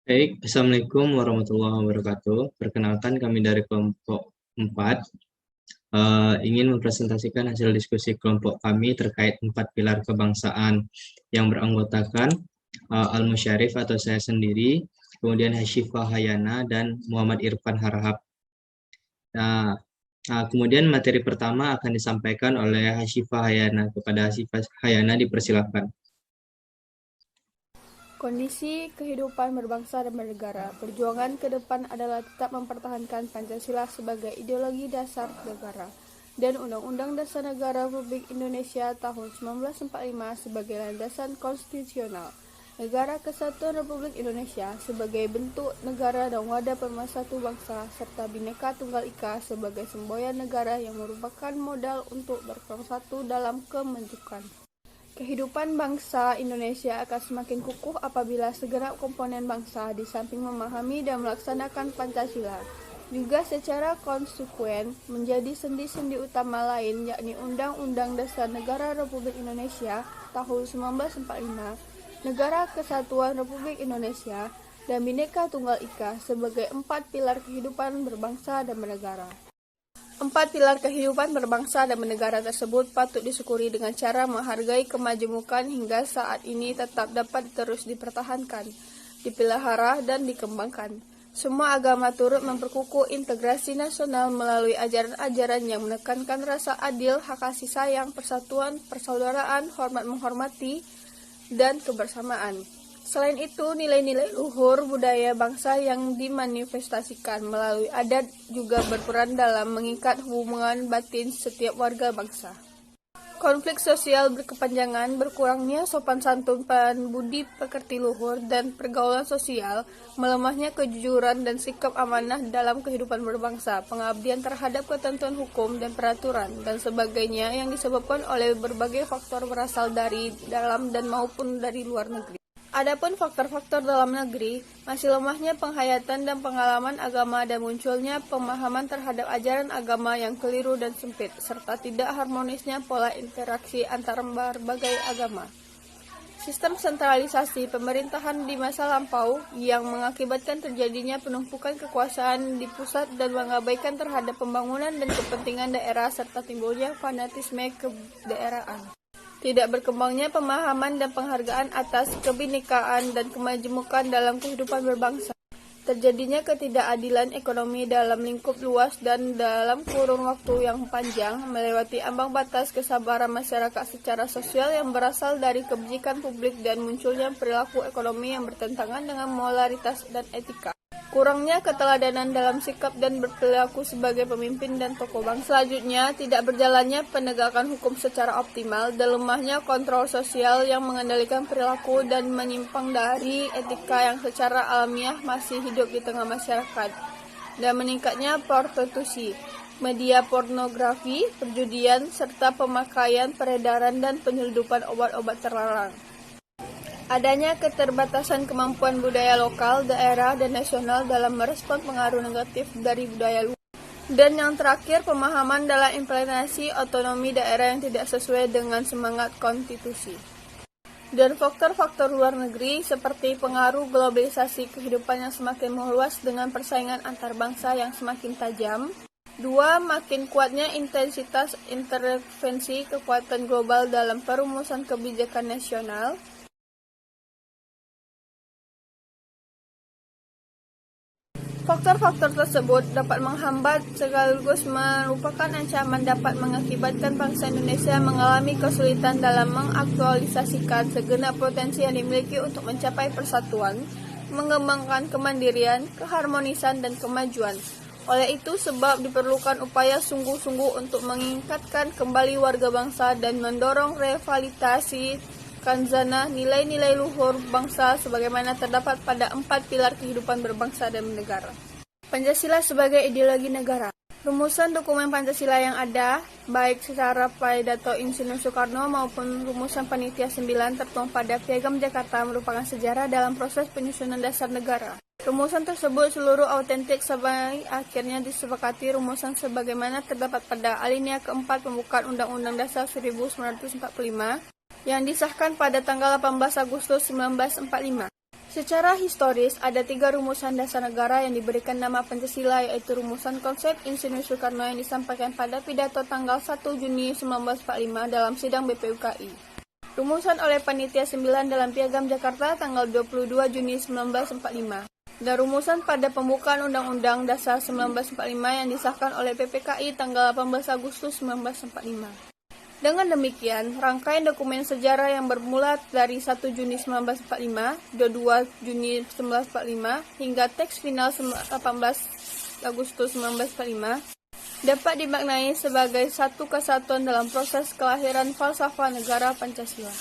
Baik, Assalamualaikum warahmatullahi wabarakatuh. Perkenalkan kami dari kelompok 4 ingin mempresentasikan hasil diskusi kelompok kami terkait 4 pilar kebangsaan yang beranggotakan Al-Musyarif atau saya sendiri, kemudian Hasyifah Hayana dan Muhammad Irfan Harahap. Nah, kemudian materi pertama akan disampaikan oleh Hasyifah Hayana. Kepada Hasyifah Hayana dipersilakan. Kondisi kehidupan berbangsa dan bernegara. Perjuangan ke depan adalah tetap mempertahankan Pancasila sebagai ideologi dasar negara dan Undang-Undang Dasar Negara Republik Indonesia tahun 1945 sebagai landasan konstitusional. Negara Kesatuan Republik Indonesia sebagai bentuk negara dan wadah pemersatu bangsa serta Bhinneka Tunggal Ika sebagai semboyan negara yang merupakan modal untuk bersatu dalam kemajuan. Kehidupan bangsa Indonesia akan semakin kukuh apabila segenap komponen bangsa di samping memahami dan melaksanakan Pancasila juga secara konsekuen menjadi sendi-sendi utama lain, yakni Undang-Undang Dasar Negara Republik Indonesia tahun 1945, Negara Kesatuan Republik Indonesia, dan Bhinneka Tunggal Ika sebagai 4 pilar kehidupan berbangsa dan bernegara. 4 pilar kehidupan berbangsa dan bernegara tersebut patut disyukuri dengan cara menghargai kemajemukan hingga saat ini tetap dapat terus dipertahankan, dipelihara, dan dikembangkan. Semua agama turut memperkukuh integrasi nasional melalui ajaran-ajaran yang menekankan rasa adil, hak kasih sayang, persatuan, persaudaraan, hormat menghormati, dan kebersamaan. Selain itu, nilai-nilai luhur budaya bangsa yang dimanifestasikan melalui adat juga berperan dalam mengikat hubungan batin setiap warga bangsa. Konflik sosial berkepanjangan, berkurangnya sopan santun, budi pekerti luhur, dan pergaulan sosial, melemahnya kejujuran dan sikap amanah dalam kehidupan berbangsa, pengabdian terhadap ketentuan hukum dan peraturan, dan sebagainya yang disebabkan oleh berbagai faktor berasal dari dalam dan maupun dari luar negeri. Adapun faktor-faktor dalam negeri, masih lemahnya penghayatan dan pengalaman agama dan munculnya pemahaman terhadap ajaran agama yang keliru dan sempit, serta tidak harmonisnya pola interaksi antara berbagai agama. Sistem sentralisasi pemerintahan di masa lampau yang mengakibatkan terjadinya penumpukan kekuasaan di pusat dan mengabaikan terhadap pembangunan dan kepentingan daerah serta timbulnya fanatisme kedaerahan. Tidak berkembangnya pemahaman dan penghargaan atas kebinekaan dan kemajemukan dalam kehidupan berbangsa. Terjadinya ketidakadilan ekonomi dalam lingkup luas dan dalam kurun waktu yang panjang, melewati ambang batas kesabaran masyarakat secara sosial yang berasal dari kebijakan publik dan munculnya perilaku ekonomi yang bertentangan dengan moralitas dan etika. Kurangnya keteladanan dalam sikap dan berperilaku sebagai pemimpin dan tokoh bangsa. Selanjutnya, tidak berjalannya penegakan hukum secara optimal dan lemahnya kontrol sosial yang mengendalikan perilaku dan menyimpang dari etika yang secara alamiah masih hidup di tengah masyarakat. Dan meningkatnya prostitusi, media pornografi, perjudian, serta pemakaian, peredaran, dan penyelundupan obat-obat terlarang. Adanya keterbatasan kemampuan budaya lokal, daerah, dan nasional dalam merespon pengaruh negatif dari budaya luar. Dan yang terakhir, pemahaman dalam implementasi otonomi daerah yang tidak sesuai dengan semangat konstitusi. Dan faktor-faktor luar negeri seperti pengaruh globalisasi kehidupan yang semakin meluas dengan persaingan antar bangsa yang semakin tajam. 2. Makin kuatnya intensitas intervensi kekuatan global dalam perumusan kebijakan nasional. Faktor-faktor tersebut dapat menghambat sekaligus merupakan ancaman dapat mengakibatkan bangsa Indonesia mengalami kesulitan dalam mengaktualisasikan segenap potensi yang dimiliki untuk mencapai persatuan, mengembangkan kemandirian, keharmonisan, dan kemajuan. Oleh itu sebab diperlukan upaya sungguh-sungguh untuk meningkatkan kembali warga bangsa dan mendorong revitalisasi kanzana nilai-nilai luhur bangsa sebagaimana terdapat pada 4 pilar kehidupan berbangsa dan bernegara. Pancasila sebagai ideologi negara. Rumusan dokumen Pancasila yang ada, baik secara pidato Insinyur Soekarno maupun rumusan Panitia 9 tertuang pada Piagam Jakarta merupakan sejarah dalam proses penyusunan dasar negara. Rumusan tersebut seluruh autentik sampai akhirnya disepakati rumusan sebagaimana terdapat pada alinea keempat pembukaan Undang-Undang Dasar 1945 yang disahkan pada tanggal 18 Agustus 1945. Secara historis, ada 3 rumusan dasar negara yang diberikan nama Pancasila, yaitu rumusan konsep Insinyur Soekarno yang disampaikan pada pidato tanggal 1 Juni 1945 dalam sidang BPUKI. Rumusan oleh Panitia 9 dalam Piagam Jakarta tanggal 22 Juni 1945. Dan rumusan pada pembukaan Undang-Undang Dasar 1945 yang disahkan oleh PPKI tanggal 18 Agustus 1945. Dengan demikian, rangkaian dokumen sejarah yang bermula dari 1 Juni 1945, 22 Juni 1945, hingga teks final 18 Agustus 1945, dapat dimaknai sebagai satu kesatuan dalam proses kelahiran falsafah negara Pancasila.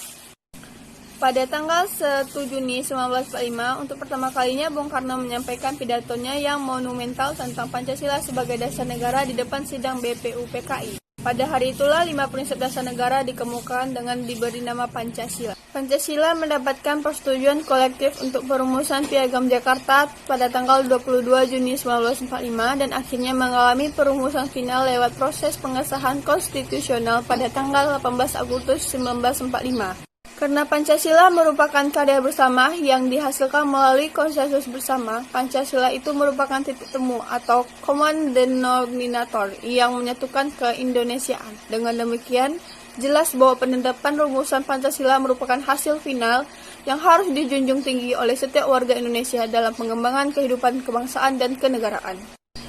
Pada tanggal 1 Juni 1945, untuk pertama kalinya Bung Karno menyampaikan pidatonya yang monumental tentang Pancasila sebagai dasar negara di depan sidang BPUPKI. Pada hari itulah 5 prinsip dasar negara dikemukakan dengan diberi nama Pancasila. Pancasila mendapatkan persetujuan kolektif untuk perumusan Piagam Jakarta pada tanggal 22 Juni 1945 dan akhirnya mengalami perumusan final lewat proses pengesahan konstitusional pada tanggal 18 Agustus 1945. Karena Pancasila merupakan karya bersama yang dihasilkan melalui konsensus bersama, Pancasila itu merupakan titik temu atau common denominator yang menyatukan keindonesiaan. Dengan demikian, jelas bahwa penetapan rumusan Pancasila merupakan hasil final yang harus dijunjung tinggi oleh setiap warga Indonesia dalam pengembangan kehidupan kebangsaan dan kenegaraan.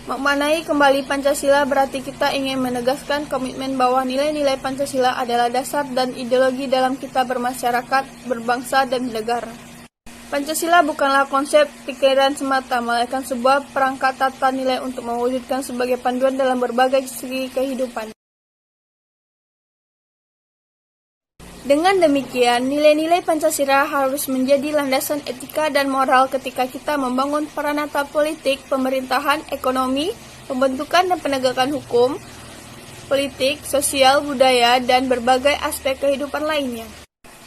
Memaknai kembali Pancasila berarti kita ingin menegaskan komitmen bahwa nilai-nilai Pancasila adalah dasar dan ideologi dalam kita bermasyarakat, berbangsa, dan bernegara. Pancasila bukanlah konsep pikiran semata, melainkan sebuah perangkat tata nilai untuk mewujudkan sebagai panduan dalam berbagai segi kehidupan. Dengan demikian, nilai-nilai Pancasila harus menjadi landasan etika dan moral ketika kita membangun peranata politik, pemerintahan, ekonomi, pembentukan dan penegakan hukum, politik, sosial, budaya, dan berbagai aspek kehidupan lainnya.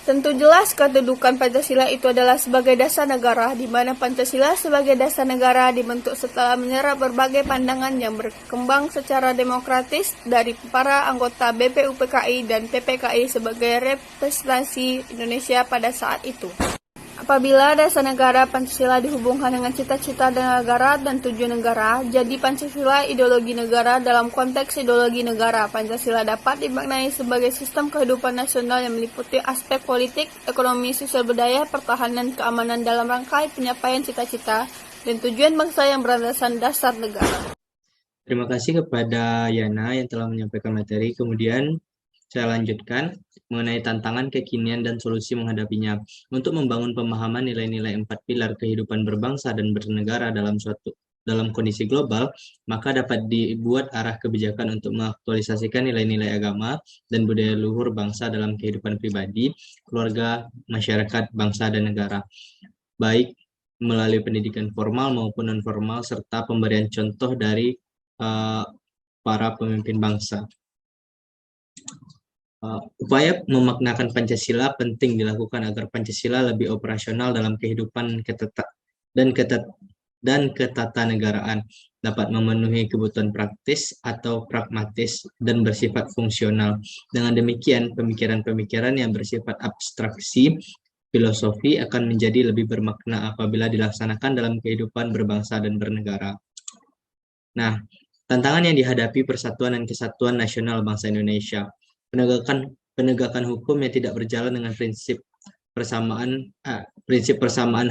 Tentu jelas kedudukan Pancasila itu adalah sebagai dasar negara, di mana Pancasila sebagai dasar negara dibentuk setelah menyerap berbagai pandangan yang berkembang secara demokratis dari para anggota BPUPKI dan PPKI sebagai representasi Indonesia pada saat itu. Apabila dasar negara Pancasila dihubungkan dengan cita-cita negara dan tujuan negara, jadi Pancasila ideologi negara. Dalam konteks ideologi negara, Pancasila dapat dimaknai sebagai sistem kehidupan nasional yang meliputi aspek politik, ekonomi, sosial budaya, pertahanan, keamanan dalam rangka pencapaian cita-cita dan tujuan bangsa yang berlandaskan dasar negara. Terima kasih kepada Yana yang telah menyampaikan materi. Kemudian saya lanjutkan mengenai tantangan, kekinian, dan solusi menghadapinya. Untuk membangun pemahaman nilai-nilai 4 pilar kehidupan berbangsa dan bernegara dalam kondisi global, maka dapat dibuat arah kebijakan untuk mengaktualisasikan nilai-nilai agama dan budaya luhur bangsa dalam kehidupan pribadi, keluarga, masyarakat, bangsa, dan negara, baik melalui pendidikan formal maupun non-formal, serta pemberian contoh dari para pemimpin bangsa. Upaya memaknakan Pancasila penting dilakukan agar Pancasila lebih operasional dalam kehidupan dan ketatanegaraan, dapat memenuhi kebutuhan praktis atau pragmatis dan bersifat fungsional. Dengan demikian, pemikiran-pemikiran yang bersifat abstraksi filosofi akan menjadi lebih bermakna apabila dilaksanakan dalam kehidupan berbangsa dan bernegara. Nah, tantangan yang dihadapi persatuan dan kesatuan nasional bangsa Indonesia. Penegakan hukum yang tidak berjalan dengan prinsip persamaan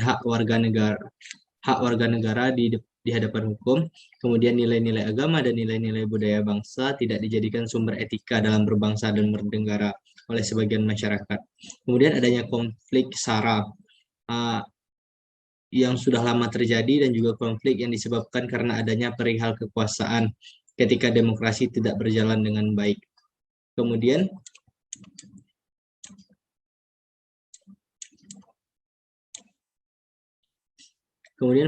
hak warga negara di hadapan hukum, kemudian nilai-nilai agama dan nilai-nilai budaya bangsa tidak dijadikan sumber etika dalam berbangsa dan bernegara oleh sebagian masyarakat. Kemudian adanya konflik SARA yang sudah lama terjadi dan juga konflik yang disebabkan karena adanya perihal kekuasaan ketika demokrasi tidak berjalan dengan baik. Kemudian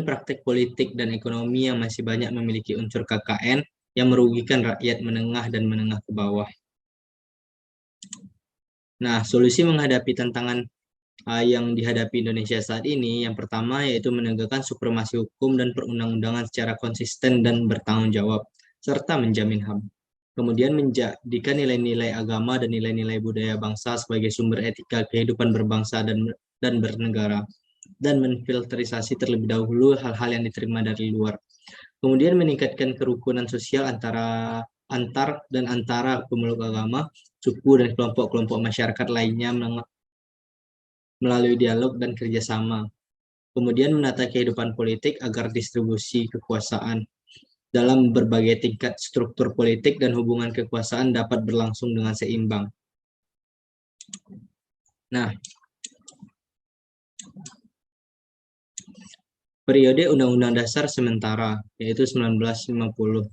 praktek politik dan ekonomi yang masih banyak memiliki unsur KKN yang merugikan rakyat menengah dan menengah ke bawah. Nah, solusi menghadapi tantangan yang dihadapi Indonesia saat ini, yang pertama yaitu menegakkan supremasi hukum dan perundang-undangan secara konsisten dan bertanggung jawab, serta menjamin HAM. Kemudian menjadikan nilai-nilai agama dan nilai-nilai budaya bangsa sebagai sumber etika kehidupan berbangsa dan bernegara. dan menfilterisasi terlebih dahulu hal-hal yang diterima dari luar. Kemudian meningkatkan kerukunan sosial antara pemeluk agama, suku, dan kelompok-kelompok masyarakat lainnya melalui dialog dan kerjasama. Kemudian menata kehidupan politik agar distribusi kekuasaan dalam berbagai tingkat struktur politik dan hubungan kekuasaan dapat berlangsung dengan seimbang. Nah, periode Undang-Undang Dasar sementara, yaitu 1950.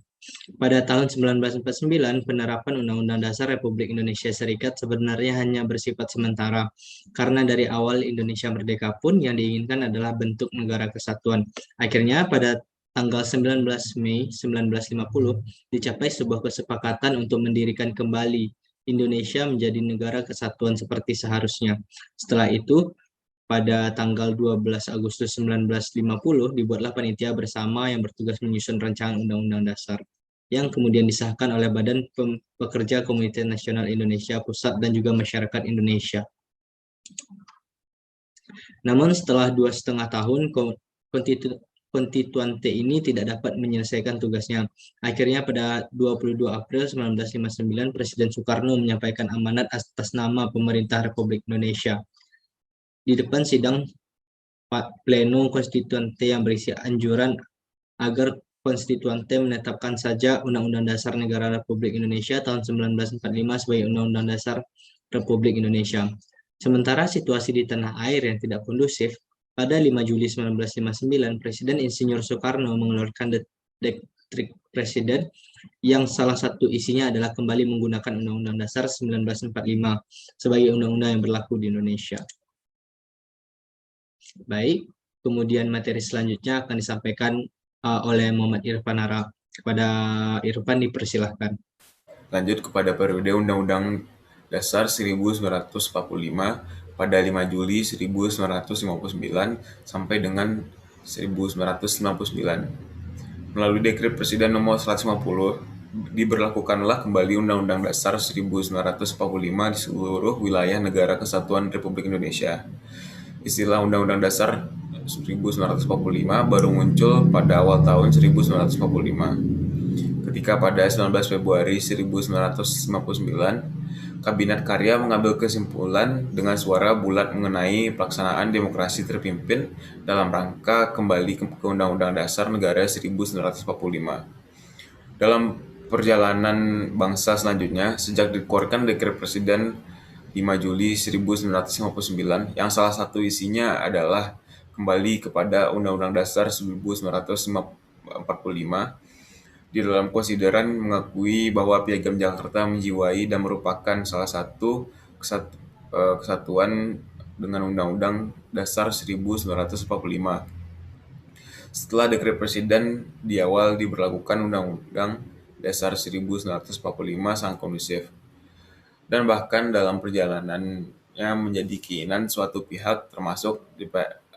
Pada tahun 1949, penerapan Undang-Undang Dasar Republik Indonesia Serikat sebenarnya hanya bersifat sementara, karena dari awal Indonesia merdeka pun yang diinginkan adalah bentuk negara kesatuan. Akhirnya pada tanggal 19 Mei 1950 dicapai sebuah kesepakatan untuk mendirikan kembali Indonesia menjadi negara kesatuan seperti seharusnya. Setelah itu, pada tanggal 12 Agustus 1950 dibuatlah panitia bersama yang bertugas menyusun rancangan Undang-Undang Dasar yang kemudian disahkan oleh Badan Pekerja Komunitas Nasional Indonesia Pusat dan juga masyarakat Indonesia. Namun setelah 2,5 tahun, konstituante ini tidak dapat menyelesaikan tugasnya. Akhirnya pada 22 April 1959, Presiden Soekarno menyampaikan amanat atas nama pemerintah Republik Indonesia di depan sidang pleno konstituante yang berisi anjuran agar konstituante menetapkan saja Undang-Undang Dasar Negara Republik Indonesia tahun 1945 sebagai Undang-Undang Dasar Republik Indonesia. Sementara situasi di tanah air yang tidak kondusif, pada 5 Juli 1959, Presiden Insinyur Soekarno mengeluarkan Dekret Presiden yang salah satu isinya adalah kembali menggunakan Undang-Undang Dasar 1945 sebagai undang-undang yang berlaku di Indonesia. Baik, kemudian materi selanjutnya akan disampaikan oleh Muhammad Irfan Hara. Kepada Irfan dipersilahkan. Lanjut kepada periode Undang-Undang Dasar 1945 pada 5 Juli 1959 sampai dengan 1999. Melalui Dekret Presiden Nomor 150, diberlakukanlah kembali Undang-Undang Dasar 1945 di seluruh wilayah Negara Kesatuan Republik Indonesia. Istilah Undang-Undang Dasar 1945 baru muncul pada awal tahun 1945. Ketika pada 19 Februari 1959, Kabinet Karya mengambil kesimpulan dengan suara bulat mengenai pelaksanaan demokrasi terpimpin dalam rangka kembali ke Undang-Undang Dasar Negara 1945. Dalam perjalanan bangsa selanjutnya, sejak dikeluarkan Dekret Presiden 5 Juli 1959 yang salah satu isinya adalah kembali kepada Undang-Undang Dasar 1945, di dalam konsideran mengakui bahwa Piagam Jakarta menjiwai dan merupakan salah satu kesatuan dengan Undang-Undang Dasar 1945. Setelah Dekret Presiden di awal diberlakukan Undang-Undang Dasar 1945 sangat kondusif, dan bahkan dalam perjalanannya menjadi keinginan suatu pihak termasuk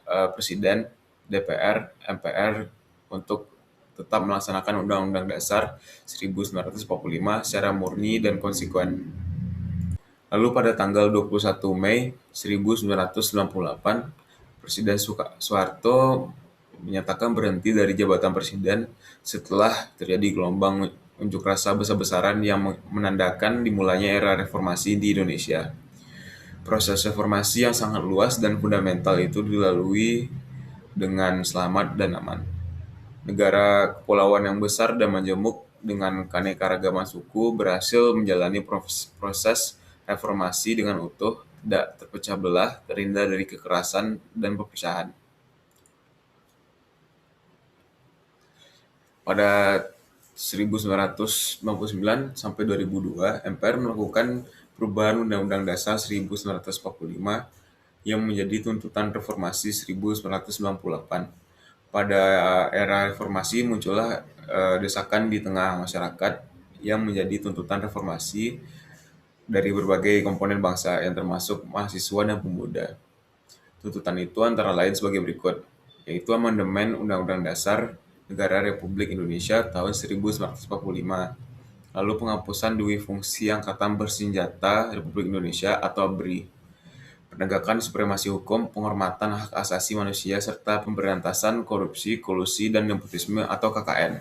Presiden, DPR, MPR untuk tetap melaksanakan Undang-Undang Dasar 1945 secara murni dan konsekuen. Lalu pada tanggal 21 Mei 1998, Presiden Soeharto menyatakan berhenti dari jabatan presiden setelah terjadi gelombang unjuk rasa besar-besaran yang menandakan dimulainya era reformasi di Indonesia. Proses reformasi yang sangat luas dan fundamental itu dilalui dengan selamat dan aman. Negara kepulauan yang besar dan majemuk dengan keanekaragaman suku berhasil menjalani proses reformasi dengan utuh, tidak terpecah belah, terhindar dari kekerasan dan perpecahan. Pada 1999 sampai 2002, MPR melakukan perubahan Undang-Undang Dasar 1945 yang menjadi tuntutan reformasi 1998. Pada era reformasi muncullah desakan di tengah masyarakat yang menjadi tuntutan reformasi dari berbagai komponen bangsa yang termasuk mahasiswa dan pemuda. Tuntutan itu antara lain sebagai berikut, yaitu amandemen Undang-Undang Dasar Negara Republik Indonesia tahun 1945, lalu penghapusan dui fungsi Angkatan Bersenjata Republik Indonesia atau ABRI, penegakan supremasi hukum, penghormatan hak asasi manusia, serta pemberantasan korupsi, kolusi, dan nepotisme atau KKN.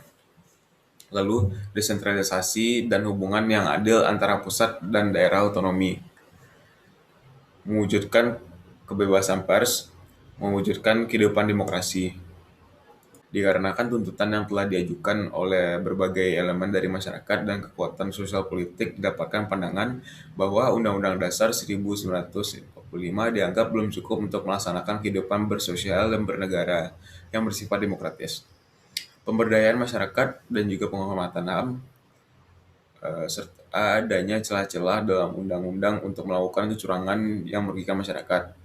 Lalu, desentralisasi dan hubungan yang adil antara pusat dan daerah otonomi, mewujudkan kebebasan pers, mewujudkan kehidupan demokrasi. Dikarenakan tuntutan yang telah diajukan oleh berbagai elemen dari masyarakat dan kekuatan sosial politik, didapatkan pandangan bahwa Undang-Undang Dasar 1945 dianggap belum cukup untuk melaksanakan kehidupan bersosial dan bernegara yang bersifat demokratis. Pemberdayaan masyarakat dan juga penghormatan HAM, serta adanya celah-celah dalam undang-undang untuk melakukan kecurangan yang merugikan masyarakat.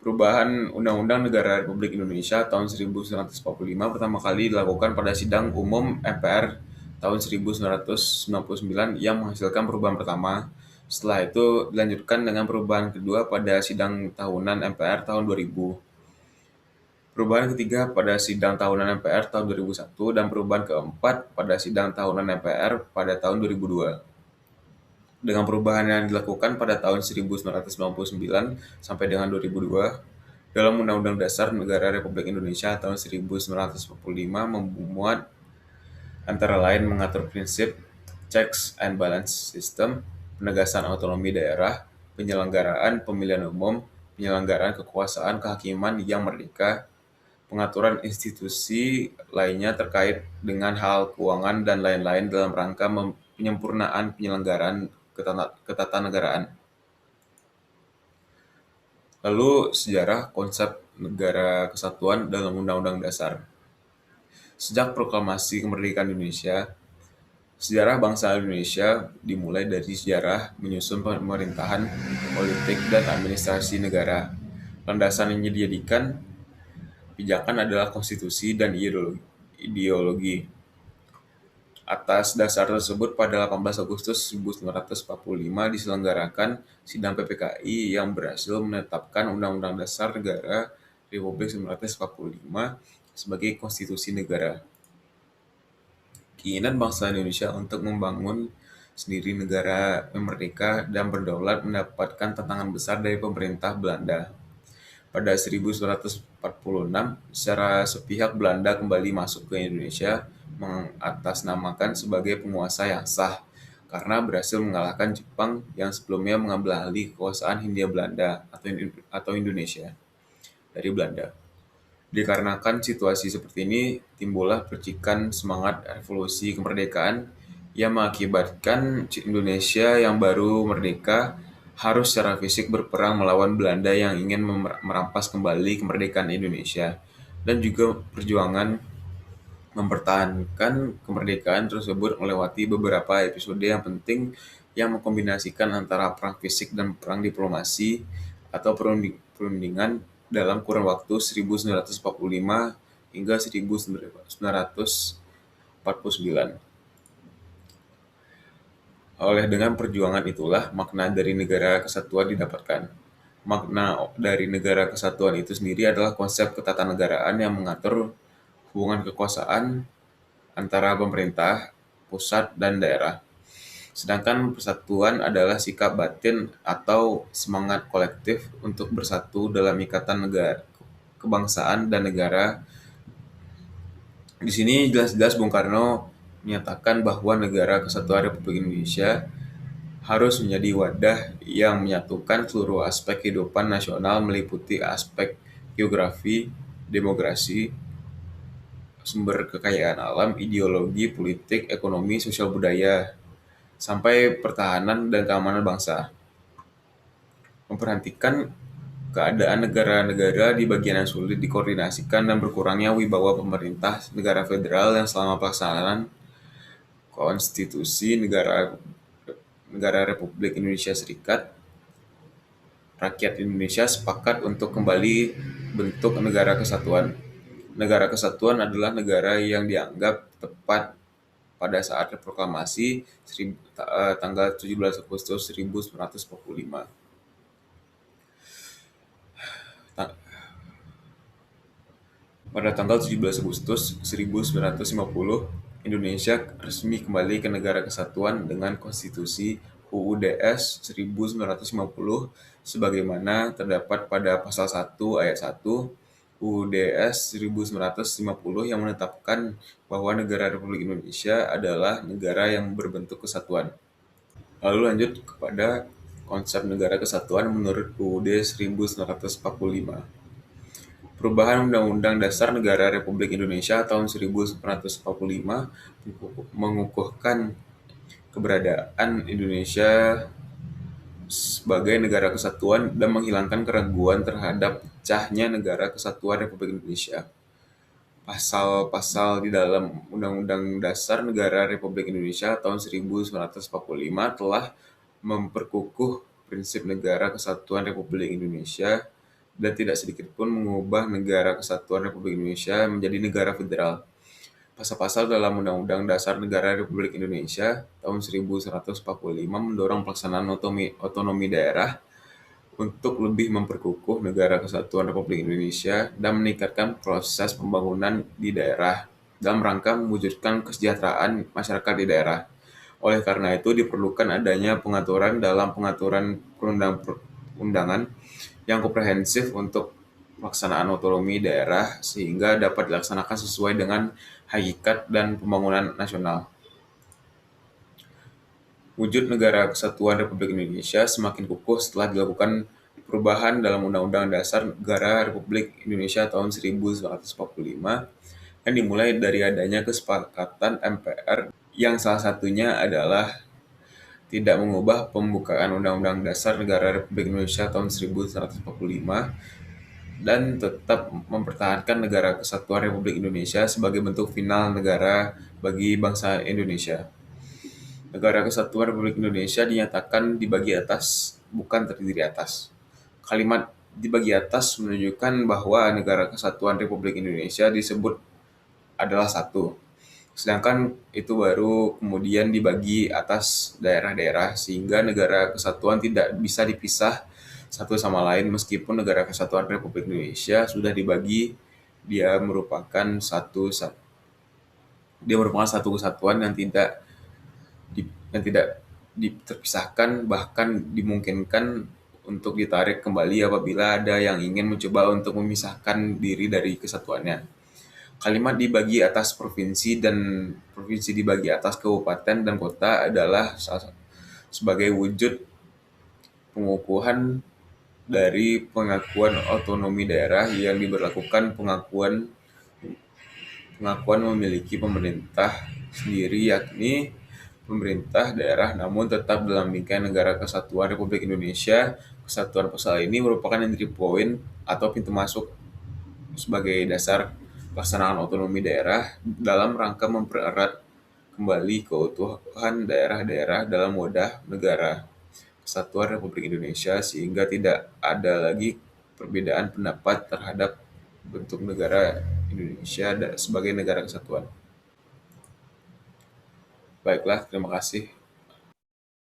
Perubahan Undang-Undang Negara Republik Indonesia tahun 1945 pertama kali dilakukan pada Sidang Umum MPR tahun 1999 yang menghasilkan perubahan pertama. Setelah itu dilanjutkan dengan perubahan kedua pada Sidang Tahunan MPR tahun 2000. Perubahan ketiga pada Sidang Tahunan MPR tahun 2001 dan perubahan keempat pada Sidang Tahunan MPR pada tahun 2002. Dengan perubahan yang dilakukan pada tahun 1999 sampai dengan 2002, dalam Undang-Undang Dasar Negara Republik Indonesia tahun 1945 memuat antara lain mengatur prinsip checks and balance system, penegasan otonomi daerah, penyelenggaraan pemilihan umum, penyelenggaraan kekuasaan kehakiman yang merdeka, pengaturan institusi lainnya terkait dengan hal keuangan dan lain-lain dalam rangka penyempurnaan penyelenggaraan ketatanegaraan. Lalu sejarah konsep negara kesatuan dalam Undang-Undang Dasar. Sejak proklamasi kemerdekaan Indonesia, sejarah bangsa Indonesia dimulai dari sejarah menyusun pemerintahan, politik, dan administrasi negara. Landasan yang dijadikan pijakan adalah konstitusi dan ideologi. Atas dasar tersebut, pada 18 Agustus 1945 diselenggarakan Sidang PPKI yang berhasil menetapkan Undang-Undang Dasar Negara Republik 1945 sebagai konstitusi negara. Keinginan bangsa Indonesia untuk membangun sendiri negara yang merdeka dan berdaulat mendapatkan tantangan besar dari pemerintah Belanda. Pada 1946, secara sepihak Belanda kembali masuk ke Indonesia mengatasnamakan sebagai penguasa yang sah karena berhasil mengalahkan Jepang yang sebelumnya mengambil alih kekuasaan Hindia Belanda atau Indonesia dari Belanda. Dikarenakan situasi seperti ini, timbullah percikan semangat revolusi kemerdekaan yang mengakibatkan Indonesia yang baru merdeka harus secara fisik berperang melawan Belanda yang ingin merampas kembali kemerdekaan Indonesia, dan juga perjuangan mempertahankan kemerdekaan tersebut melewati beberapa episode yang penting yang mengkombinasikan antara perang fisik dan perang diplomasi atau perundingan dalam kurun waktu 1945 hingga 1949. Oleh dengan perjuangan itulah makna dari negara kesatuan didapatkan. Makna dari negara kesatuan itu sendiri adalah konsep ketatanegaraan yang mengatur hubungan kekuasaan antara pemerintah, pusat, dan daerah. Sedangkan persatuan adalah sikap batin atau semangat kolektif untuk bersatu dalam ikatan negara, kebangsaan, dan negara. Di sini jelas-jelas Bung Karno menyatakan bahwa negara kesatuan Republik Indonesia harus menjadi wadah yang menyatukan seluruh aspek kehidupan nasional meliputi aspek geografi, demografi, sumber kekayaan alam, ideologi, politik, ekonomi, sosial budaya, sampai pertahanan dan keamanan bangsa. Memperhatikan keadaan negara-negara di bagian yang sulit dikoordinasikan dan berkurangnya wibawa pemerintah negara federal yang selama pelaksanaan konstitusi negara Republik Indonesia Serikat, rakyat Indonesia sepakat untuk kembali bentuk negara kesatuan. Negara kesatuan adalah negara yang dianggap tepat pada saat proklamasi tanggal 17 Agustus 1945. Pada tanggal 17 Agustus 1950, Indonesia resmi kembali ke negara kesatuan dengan konstitusi, UUDS 1950 sebagaimana terdapat pada pasal 1 ayat 1 UUDS 1950 yang menetapkan bahwa negara Republik Indonesia adalah negara yang berbentuk kesatuan. Lalu lanjut kepada konsep negara kesatuan menurut UUD 1945. Perubahan Undang-Undang Dasar Negara Republik Indonesia tahun 1945 mengukuhkan keberadaan Indonesia sebagai negara kesatuan dan menghilangkan keraguan terhadap pecahnya negara kesatuan Republik Indonesia. Pasal-pasal di dalam Undang-Undang Dasar Negara Republik Indonesia tahun 1945 telah memperkukuh prinsip negara kesatuan Republik Indonesia dan tidak sedikit pun mengubah negara kesatuan Republik Indonesia menjadi negara federal. Pasal-pasal dalam Undang-Undang Dasar Negara Republik Indonesia tahun 1945 mendorong pelaksanaan otonomi daerah untuk lebih memperkukuh negara kesatuan Republik Indonesia dan meningkatkan proses pembangunan di daerah dalam rangka mewujudkan kesejahteraan masyarakat di daerah. Oleh karena itu diperlukan adanya pengaturan dalam pengaturan perundang-undangan yang komprehensif untuk pelaksanaan otonomi daerah sehingga dapat dilaksanakan sesuai dengan hakikat dan pembangunan nasional. Wujud negara kesatuan Republik Indonesia semakin kukuh setelah dilakukan perubahan dalam Undang-Undang Dasar Negara Republik Indonesia tahun 1945 yang dimulai dari adanya kesepakatan MPR yang salah satunya adalah tidak mengubah pembukaan Undang-Undang Dasar Negara Republik Indonesia tahun 1945 dan tetap mempertahankan negara kesatuan Republik Indonesia sebagai bentuk final negara bagi bangsa Indonesia. Negara Kesatuan Republik Indonesia dinyatakan di bagi atas, bukan terdiri atas. Kalimat di bagi atas menunjukkan bahwa Negara Kesatuan Republik Indonesia disebut adalah satu. Sedangkan itu baru kemudian dibagi atas daerah-daerah sehingga Negara Kesatuan tidak bisa dipisah satu sama lain meskipun Negara Kesatuan Republik Indonesia sudah dibagi, dia merupakan satu kesatuan yang tidak terpisahkan, bahkan dimungkinkan untuk ditarik kembali apabila ada yang ingin mencoba untuk memisahkan diri dari kesatuannya. Kalimat dibagi atas provinsi dan provinsi dibagi atas kabupaten dan kota adalah sebagai wujud pengukuhan dari pengakuan otonomi daerah yang diberlakukan pengakuan memiliki pemerintah sendiri yakni pemerintah daerah namun tetap dalam bingkai Negara Kesatuan Republik Indonesia. Kesatuan pasal ini merupakan entry point atau pintu masuk sebagai dasar pelaksanaan otonomi daerah dalam rangka mempererat kembali keutuhan daerah-daerah dalam wadah Negara Kesatuan Republik Indonesia sehingga tidak ada lagi perbedaan pendapat terhadap bentuk negara Indonesia sebagai negara kesatuan. Baiklah, terima kasih.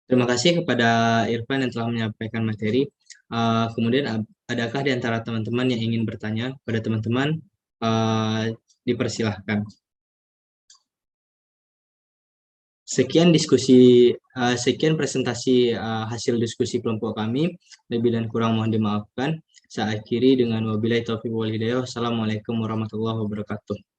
Terima kasih kepada Irfan yang telah menyampaikan materi. Kemudian adakah di antara teman-teman yang ingin bertanya pada teman-teman? Dipersilahkan. Sekian presentasi hasil diskusi kelompok kami. Lebih dan kurang mohon dimaafkan. Saya akhiri dengan wabillahi taufiq wal hidayah. Wassalamualaikum warahmatullahi wabarakatuh.